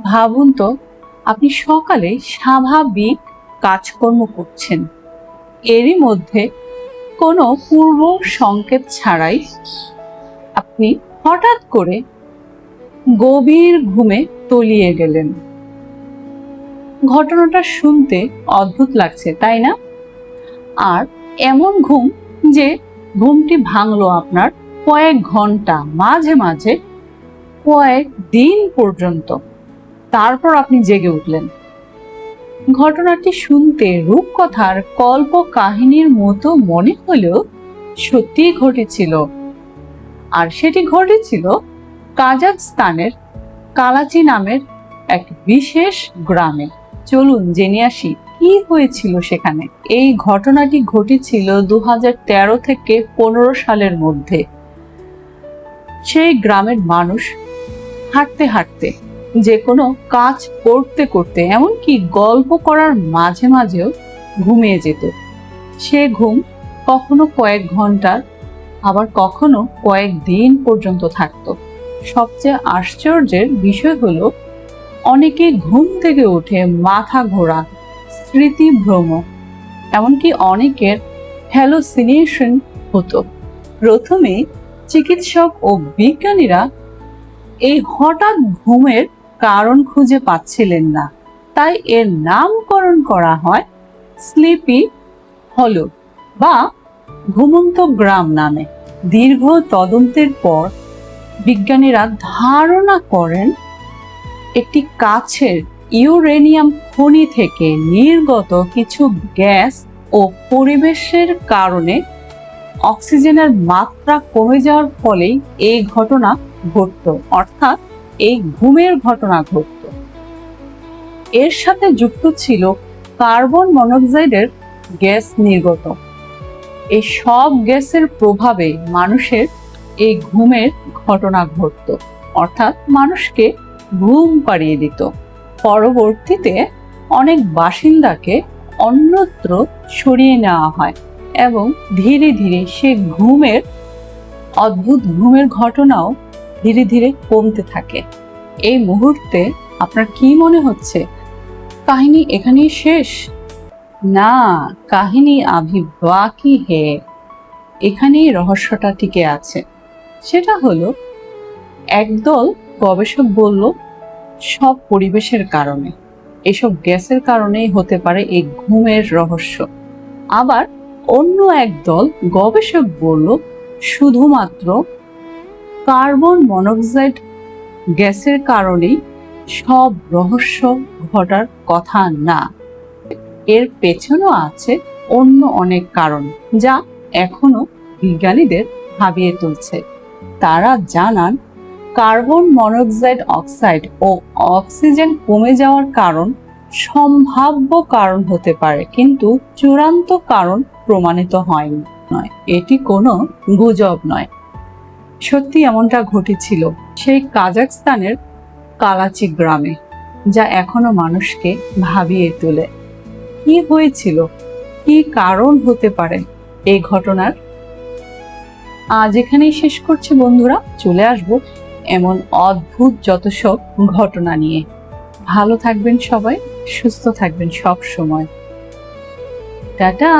ভাবুন তো, আপনি সকালে স্বাভাবিক কাজকর্ম করছেন, এরই মধ্যে কোনো পূর্ব সংকেত ছাড়াই আপনি হঠাৎ করে গভীর ঘুমে তলিয়ে গেলেন। ঘটনাটা শুনতে অদ্ভুত লাগছে, তাই না? আর এমন ঘুম যে ঘুমটি ভাঙলো আপনার কয়েক ঘন্টা, মাঝে মাঝে কয়েক দিন পর্যন্ত, তারপর আপনি জেগে উঠলেন। ঘটনাটি শুনতে রূপকথার কল্প কাহিনীর মতো মনে হলেও সত্যিই ঘটেছিল। আর সেটি ঘটেছিল কাজাখস্তানের কালাচি নামের এক বিশেষ গ্রামে। চলুন জেনে আসি কি হয়েছিল সেখানে। এই ঘটনাটি ঘটেছিল 2013 থেকে 15 সালের মধ্যে। সেই গ্রামের মানুষ হাঁটতে হাঁটতে, যে কোনো কাজ করতে করতে, এমনকি গল্প করার মাঝে মাঝেও ঘুমিয়ে যেত। সে ঘুম কখনো কয়েক ঘন্টার, আবার কখনো কয়েক দিন পর্যন্ত থাকতো। সবচেয়ে আশ্চর্যের বিষয় হলো, অনেকে ঘুম থেকে উঠে মাথা ঘোরা, স্মৃতিভ্রম, এমনকি অনেকের হ্যালোসিনেশন হতো। প্রথমে চিকিৎসক ও বিজ্ঞানীরা এই হঠাৎ ঘুমের কারণ খুঁজে পাচ্ছিলেন না, তাই এর নামকরণ করা হয় স্লিপি হলো বা ঘুমন্ত গ্রাম নামে। দীর্ঘ তদন্তের পর বিজ্ঞানীরা ধারণা করেন, একটি কাছের ইউরেনিয়াম খনি থেকে নির্গত কিছু গ্যাস ও পরিবেশের কারণে অক্সিজেনের মাত্রা কমে যাওয়ার ফলেই এই ঘটনা ঘটতো, অর্থাৎ এই ঘুমের ঘটনা ঘটত। এর সাথে যুক্ত ছিল কার্বন মনোক্সাইডের গ্যাস নির্গত। এই সব গ্যাসের প্রভাবে মানুষের এই ঘুমের ঘটনা ঘটত, অর্থাৎ মানুষকে ঘুম পাড়িয়ে দিত। পরবর্তীতে অনেক বাসিন্দাকে অন্যত্র সরিয়ে নেওয়া হয় এবং ধীরে ধীরে সে অদ্ভুত ঘুমের ঘটনাও ধীরে ধীরে কমতে থাকে। এই মুহূর্তে আপনার কি মনে হচ্ছে, কাহিনী এখানেই শেষ? না, কাহিনী আভি বাকি হে। এখানেই রহস্যটা টিকে আছে। সেটা হলো, একদল গবেষক বলল সব পরিবেশের কারণে, এসব গ্যাসের কারণেই হতে পারে এই ঘুমের রহস্য। আবার অন্য একদল গবেষক বলল শুধুমাত্র কার্বন মনোক্সাইড গ্যাসের কারণেই সব রহস্য ঘটার কথা না, এর পেছনেও আছে অন্য অনেক কারণ, যা এখনো বিজ্ঞানীদের ভাবিয়ে তুলছে। তারা জানান, কার্বন মনোক্সাইড অক্সাইড ও অক্সিজেন কমে যাওয়ার কারণ সম্ভাব্য কারণ হতে পারে, কিন্তু চূড়ান্ত কারণ প্রমাণিত হয়নি। এটি কোনো গুজব নয়, সত্যি এমনটা ঘটেছিল সেই কাজাখস্তানের কালাচি গ্রামে, যা এখনো মানুষকে ভাবিয়ে তোলে। কি হয়েছিল, কি কারণ হতে পারে এই ঘটনার? আজ এখানেই শেষ করছি বন্ধুরা। চলে আসবো এমন অদ্ভুত যত সব ঘটনা নিয়ে। ভালো থাকবেন সবাই, সুস্থ থাকবেন সব সময়। টাটা।